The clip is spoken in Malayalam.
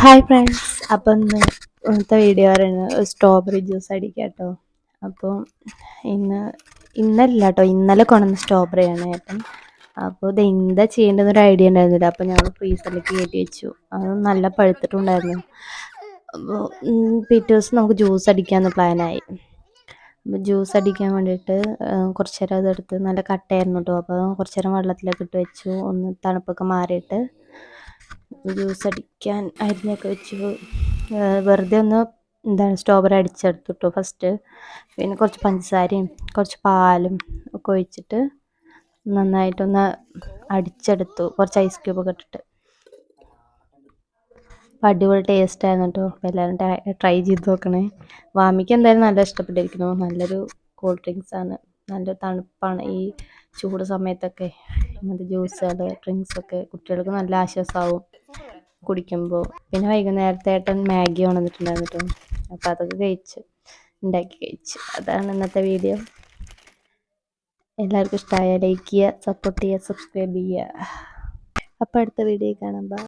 Hi friends. അപ്പം ഇന്നത്തെ വീഡിയോ പറയുന്നത് സ്ട്രോബെറി ജ്യൂസ് അടിക്കാം കേട്ടോ. അപ്പോൾ ഇന്നല്ല കേട്ടോ, ഇന്നലെ കൊണ്ടുവന്ന സ്ട്രോബെറിയാണ് ഏട്ടൻ. അപ്പോൾ ഇത് എന്താ ചെയ്യേണ്ടതെന്നൊരു ഐഡിയ ഉണ്ടായിരുന്നില്ല. അപ്പോൾ ഞങ്ങൾ ഫ്രീസറിലേക്ക് കയറ്റി വെച്ചു. അത് നല്ല പഴുത്തിട്ടുണ്ടായിരുന്നു. അപ്പോൾ പിറ്റേ ദിവസം നമുക്ക് ജ്യൂസ് അടിക്കാമെന്ന് പ്ലാനായി. അപ്പോൾ ജ്യൂസ് അടിക്കാൻ വേണ്ടിയിട്ട് കുറച്ച് നേരം അതെടുത്ത് നല്ല കട്ടയായിരുന്നു കേട്ടോ. അപ്പോൾ കുറച്ച് നേരം വെള്ളത്തിലേക്ക് ഇട്ട് വെച്ചു. ഒന്ന് തണുപ്പൊക്കെ മാറിയിട്ട് ജ്യൂസ് അടിക്കാൻ അരിഞ്ഞൊക്കെ വെച്ചു. വെറുതെ ഒന്ന് സ്ട്രോബെറി അടിച്ചെടുത്തിട്ടു ഫസ്റ്റ്. പിന്നെ കുറച്ച് പഞ്ചസാരയും കുറച്ച് പാലും ഒക്കെ ഒഴിച്ചിട്ട് നന്നായിട്ടൊന്ന് അടിച്ചെടുത്തു, കുറച്ച് ഐസ് ക്യൂബൊക്കെ ഇട്ടിട്ട്. അപ്പോൾ അടിപൊളി ടേസ്റ്റ് ആയിരുന്നു കേട്ടോ. അപ്പോൾ എല്ലാവരും ട്രൈ ചെയ്ത് നോക്കണേ. വാമിക്ക് എന്തായാലും നല്ല ഇഷ്ടപ്പെട്ടിരിക്കുന്നു. നല്ലൊരു കൂൾ ഡ്രിങ്ക്സാണ്, നല്ല തണുപ്പാണ് ഈ ചൂട് സമയത്തൊക്കെ. ഇങ്ങനത്തെ ജ്യൂസുകൾ ഡ്രിങ്ക്സൊക്കെ കുട്ടികൾക്ക് നല്ല ആശ്വാസമാവും കുടിക്കുമ്പോൾ. പിന്നെ വൈകുന്നേരത്തെ ഏട്ടൻ മാഗി കൊണ്ടുവന്നിട്ടുണ്ടായിരുന്നു കേട്ടോ. അപ്പോൾ അതൊക്കെ ഉണ്ടാക്കി കഴിച്ചു. അതാണ് ഇന്നത്തെ വീഡിയോ. എല്ലാവർക്കും ഇഷ്ടമായ ലൈക്ക് ചെയ്യുക, സപ്പോർട്ട് ചെയ്യുക, സബ്സ്ക്രൈബ് ചെയ്യുക. അപ്പോൾ അടുത്ത വീഡിയോ കാണാം. ബൈ.